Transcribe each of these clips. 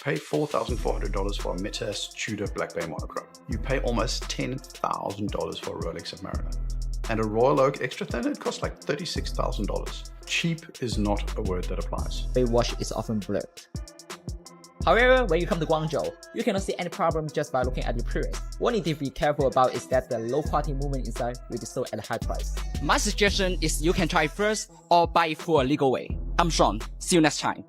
Pay $4,400 for a Metas Tudor Black Bay monochrome. You pay almost $10,000 for a Rolex Submariner. And a Royal Oak Extra Thin, it costs like $36,000. Cheap is not a word that applies. The watch is often blurred. However, when you come to Guangzhou, you cannot see any problem just by looking at the price. What you need to be careful about is that the low quality movement inside will be sold at a high price. My suggestion is you can try it first or buy it through a legal way. I'm Sean. See you next time.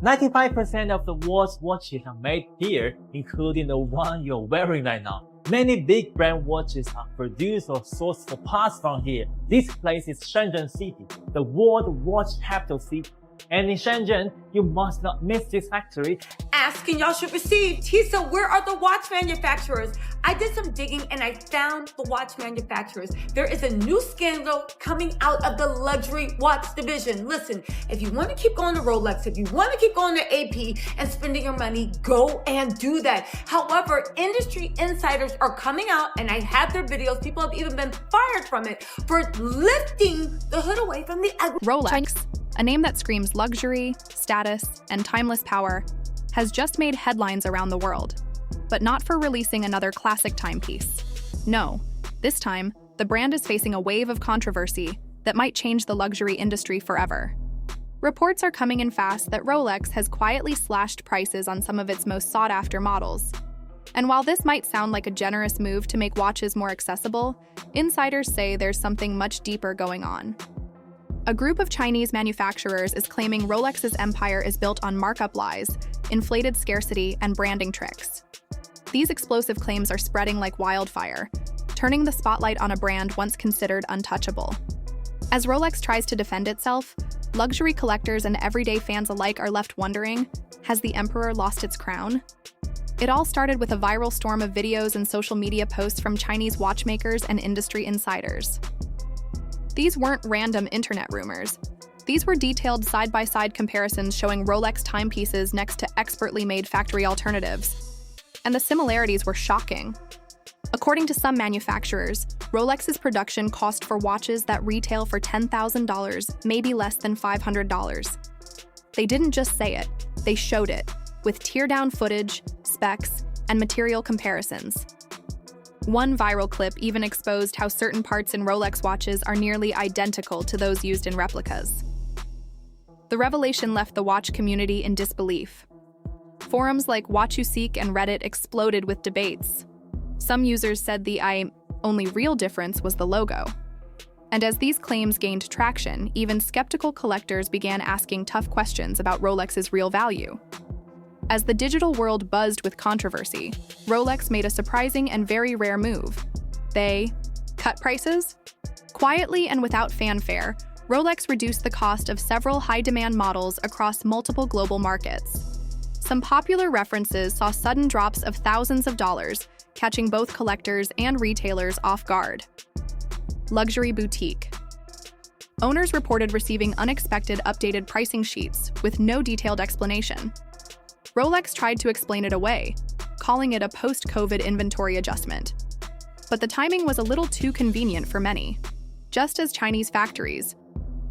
95% of the world's watches are made here, including the one you're wearing right now. Many big brand watches are produced or sourced for parts from here. This place is Shenzhen City, the world watch capital city. And in Shenzhen, you must not miss this factory. Asking y'all should receive. Tisa, where are the watch manufacturers? I did some digging and I found the watch manufacturers. There is a new scandal coming out of the luxury watch division. Listen, if you want to keep going to Rolex, if you want to keep going to AP and spending your money, go and do that. However, industry insiders are coming out, and I have their videos. People have even been fired from it for lifting the hood away from the ugly. Rolex, a name that screams luxury, status, and timeless power, has just made headlines around the world. But not for releasing another classic timepiece. No, this time, the brand is facing a wave of controversy that might change the luxury industry forever. Reports are coming in fast that Rolex has quietly slashed prices on some of its most sought-after models. And while this might sound like a generous move to make watches more accessible, insiders say there's something much deeper going on. A group of Chinese manufacturers is claiming Rolex's empire is built on markup lies, inflated scarcity, and branding tricks. These explosive claims are spreading like wildfire, turning the spotlight on a brand once considered untouchable. As Rolex tries to defend itself, luxury collectors and everyday fans alike are left wondering, has the emperor lost its crown? It all started with a viral storm of videos and social media posts from Chinese watchmakers and industry insiders. These weren't random internet rumors. These were detailed side-by-side comparisons showing Rolex timepieces next to expertly made factory alternatives. And the similarities were shocking. According to some manufacturers, Rolex's production cost for watches that retail for $10,000, maybe less than $500. They didn't just say it, they showed it, with teardown footage, specs, and material comparisons. One viral clip even exposed how certain parts in Rolex watches are nearly identical to those used in replicas. The revelation left the watch community in disbelief. Forums like WatchUSeek and Reddit exploded with debates. Some users said the only real difference was the logo. And as these claims gained traction, even skeptical collectors began asking tough questions about Rolex's real value. As the digital world buzzed with controversy, Rolex made a surprising and very rare move. They cut prices? Quietly and without fanfare, Rolex reduced the cost of several high-demand models across multiple global markets. Some popular references saw sudden drops of thousands of dollars, catching both collectors and retailers off guard. Luxury boutique. Owners reported receiving unexpected updated pricing sheets with no detailed explanation. Rolex tried to explain it away, calling it a post-COVID inventory adjustment. But the timing was a little too convenient for many. Just as Chinese factories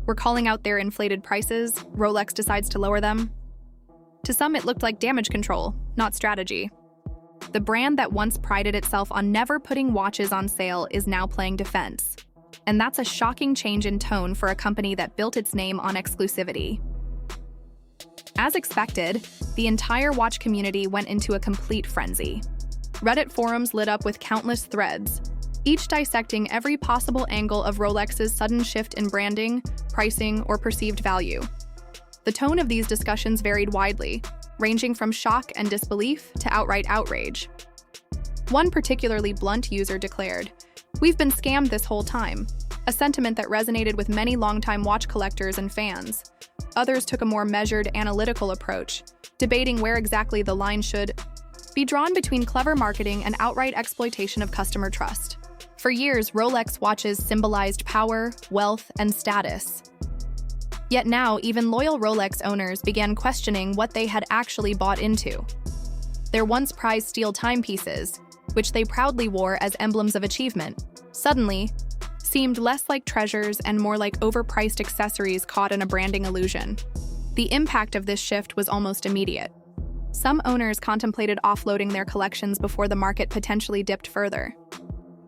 were calling out their inflated prices, Rolex decides to lower them. To some, it looked like damage control, not strategy. The brand that once prided itself on never putting watches on sale is now playing defense. And that's a shocking change in tone for a company that built its name on exclusivity. As expected, the entire watch community went into a complete frenzy. Reddit forums lit up with countless threads, each dissecting every possible angle of Rolex's sudden shift in branding, pricing, or perceived value. The tone of these discussions varied widely, ranging from shock and disbelief to outright outrage. One particularly blunt user declared, "We've been scammed this whole time," a sentiment that resonated with many longtime watch collectors and fans. Others took a more measured, analytical approach, debating where exactly the line should be drawn between clever marketing and outright exploitation of customer trust. For years, Rolex watches symbolized power, wealth, and status. Yet now, even loyal Rolex owners began questioning what they had actually bought into. Their once prized steel timepieces, which they proudly wore as emblems of achievement, suddenly seemed less like treasures and more like overpriced accessories caught in a branding illusion. The impact of this shift was almost immediate. Some owners contemplated offloading their collections before the market potentially dipped further.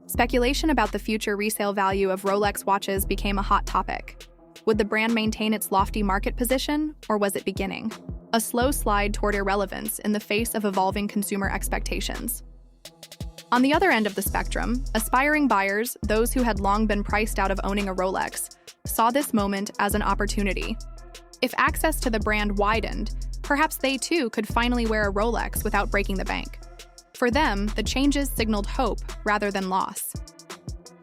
Speculation about the future resale value of Rolex watches became a hot topic. Would the brand maintain its lofty market position, or was it beginning a slow slide toward irrelevance in the face of evolving consumer expectations? On the other end of the spectrum, aspiring buyers, those who had long been priced out of owning a Rolex, saw this moment as an opportunity. If access to the brand widened, perhaps they too could finally wear a Rolex without breaking the bank. For them, the changes signaled hope rather than loss.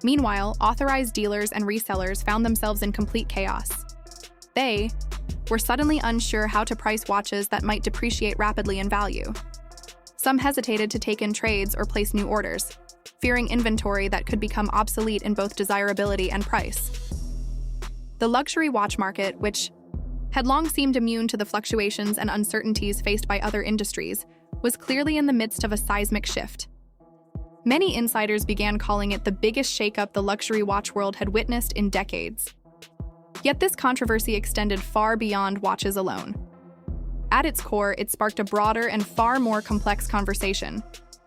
Meanwhile, authorized dealers and resellers found themselves in complete chaos. They were suddenly unsure how to price watches that might depreciate rapidly in value. Some hesitated to take in trades or place new orders, fearing inventory that could become obsolete in both desirability and price. The luxury watch market, which had long seemed immune to the fluctuations and uncertainties faced by other industries, was clearly in the midst of a seismic shift. Many insiders began calling it the biggest shakeup the luxury watch world had witnessed in decades. Yet this controversy extended far beyond watches alone. At its core, it sparked a broader and far more complex conversation,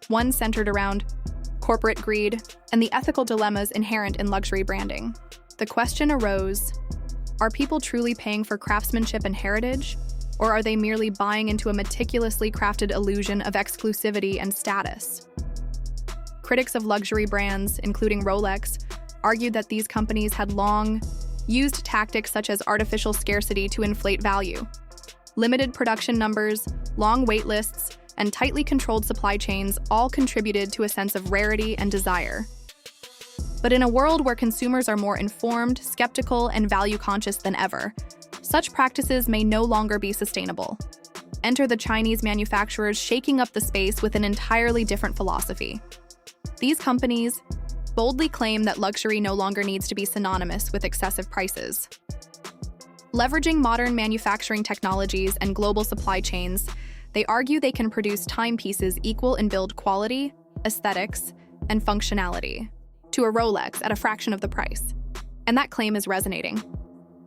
one centered around corporate greed and the ethical dilemmas inherent in luxury branding. The question arose, are people truly paying for craftsmanship and heritage, or are they merely buying into a meticulously crafted illusion of exclusivity and status? Critics of luxury brands, including Rolex, argued that these companies had long used tactics such as artificial scarcity to inflate value. Limited production numbers, long wait lists, and tightly controlled supply chains all contributed to a sense of rarity and desire. But in a world where consumers are more informed, skeptical, and value-conscious than ever, such practices may no longer be sustainable. Enter the Chinese manufacturers shaking up the space with an entirely different philosophy. These companies boldly claim that luxury no longer needs to be synonymous with excessive prices. Leveraging modern manufacturing technologies and global supply chains, they argue they can produce timepieces equal in build quality, aesthetics, and functionality to a Rolex at a fraction of the price. And that claim is resonating.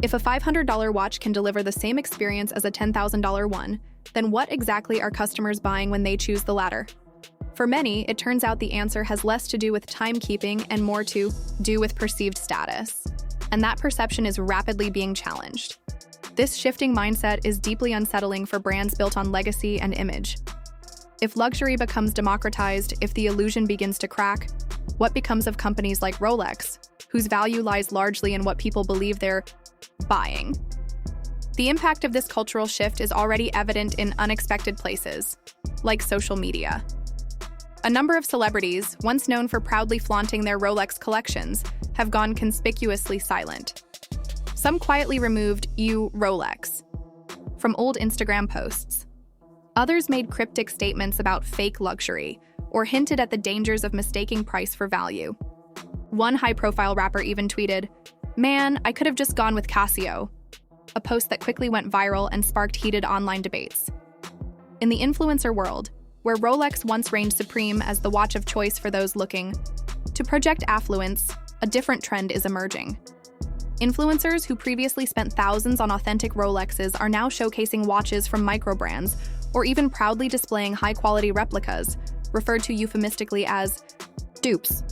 If a $500 watch can deliver the same experience as a $10,000 one, then what exactly are customers buying when they choose the latter? For many, it turns out the answer has less to do with timekeeping and more to do with perceived status. And that perception is rapidly being challenged. This shifting mindset is deeply unsettling for brands built on legacy and image. If luxury becomes democratized, if the illusion begins to crack, what becomes of companies like Rolex, whose value lies largely in what people believe they're buying? The impact of this cultural shift is already evident in unexpected places, like social media. A number of celebrities, once known for proudly flaunting their Rolex collections, have gone conspicuously silent. Some quietly removed "you Rolex" from old Instagram posts. Others made cryptic statements about fake luxury or hinted at the dangers of mistaking price for value. One high-profile rapper even tweeted, "Man, I could have just gone with Casio," a post that quickly went viral and sparked heated online debates. In the influencer world, where Rolex once reigned supreme as the watch of choice for those looking to project affluence, a different trend is emerging. Influencers who previously spent thousands on authentic Rolexes are now showcasing watches from micro-brands or even proudly displaying high-quality replicas, referred to euphemistically as dupes.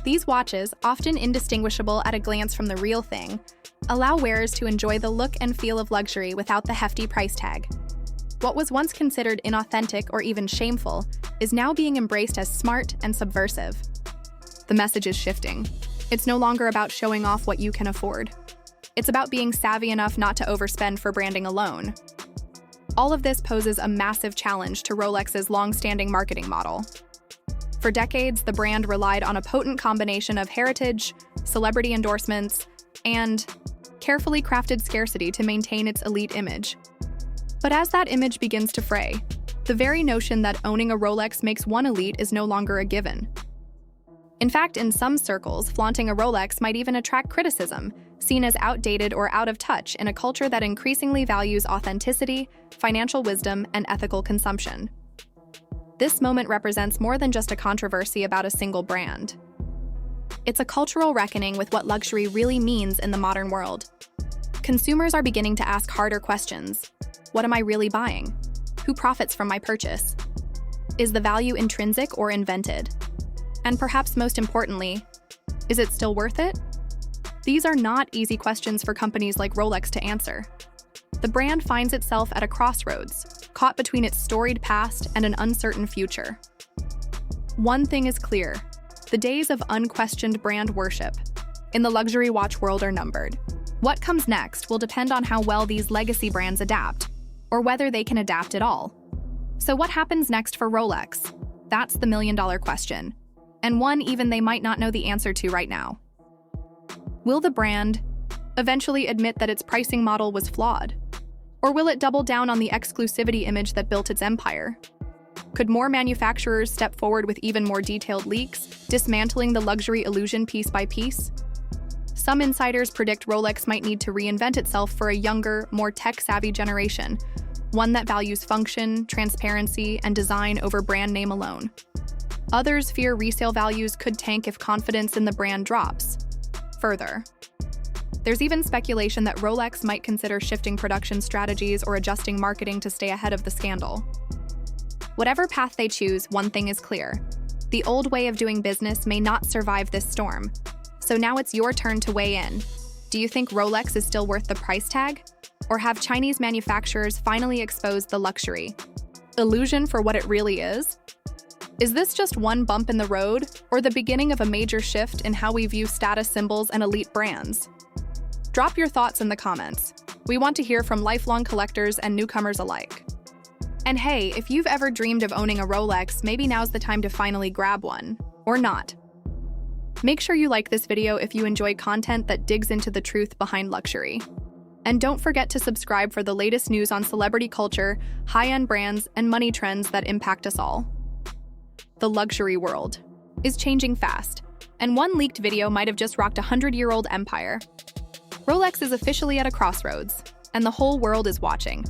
These watches, often indistinguishable at a glance from the real thing, allow wearers to enjoy the look and feel of luxury without the hefty price tag. What was once considered inauthentic or even shameful is now being embraced as smart and subversive. The message is shifting. It's no longer about showing off what you can afford. It's about being savvy enough not to overspend for branding alone. All of this poses a massive challenge to Rolex's long-standing marketing model. For decades, the brand relied on a potent combination of heritage, celebrity endorsements, and carefully crafted scarcity to maintain its elite image. But as that image begins to fray, the very notion that owning a Rolex makes one elite is no longer a given. In fact, in some circles, flaunting a Rolex might even attract criticism, seen as outdated or out of touch in a culture that increasingly values authenticity, financial wisdom, and ethical consumption. This moment represents more than just a controversy about a single brand. It's a cultural reckoning with what luxury really means in the modern world. Consumers are beginning to ask harder questions. What am I really buying? Who profits from my purchase? Is the value intrinsic or invented? And perhaps most importantly, is it still worth it? These are not easy questions for companies like Rolex to answer. The brand finds itself at a crossroads, caught between its storied past and an uncertain future. One thing is clear: the days of unquestioned brand worship in the luxury watch world are numbered. What comes next will depend on how well these legacy brands adapt, or whether they can adapt at all. So what happens next for Rolex? That's the million-dollar question, and one even they might not know the answer to right now. Will the brand eventually admit that its pricing model was flawed? Or will it double down on the exclusivity image that built its empire? Could more manufacturers step forward with even more detailed leaks, dismantling the luxury illusion piece by piece? Some insiders predict Rolex might need to reinvent itself for a younger, more tech-savvy generation, one that values function, transparency, and design over brand name alone. Others fear resale values could tank if confidence in the brand drops. Further, there's even speculation that Rolex might consider shifting production strategies or adjusting marketing to stay ahead of the scandal. Whatever path they choose, one thing is clear: the old way of doing business may not survive this storm. So now it's your turn to weigh in. Do you think Rolex is still worth the price tag? Or have Chinese manufacturers finally exposed the luxury illusion for what it really is? Is this just one bump in the road, or the beginning of a major shift in how we view status symbols and elite brands? Drop your thoughts in the comments. We want to hear from lifelong collectors and newcomers alike. And hey, if you've ever dreamed of owning a Rolex, maybe now's the time to finally grab one. Or not. Make sure you like this video if you enjoy content that digs into the truth behind luxury. And don't forget to subscribe for the latest news on celebrity culture, high-end brands, and money trends that impact us all. The luxury world is changing fast, and one leaked video might have just rocked a 100-year-old empire. Rolex is officially at a crossroads, and the whole world is watching.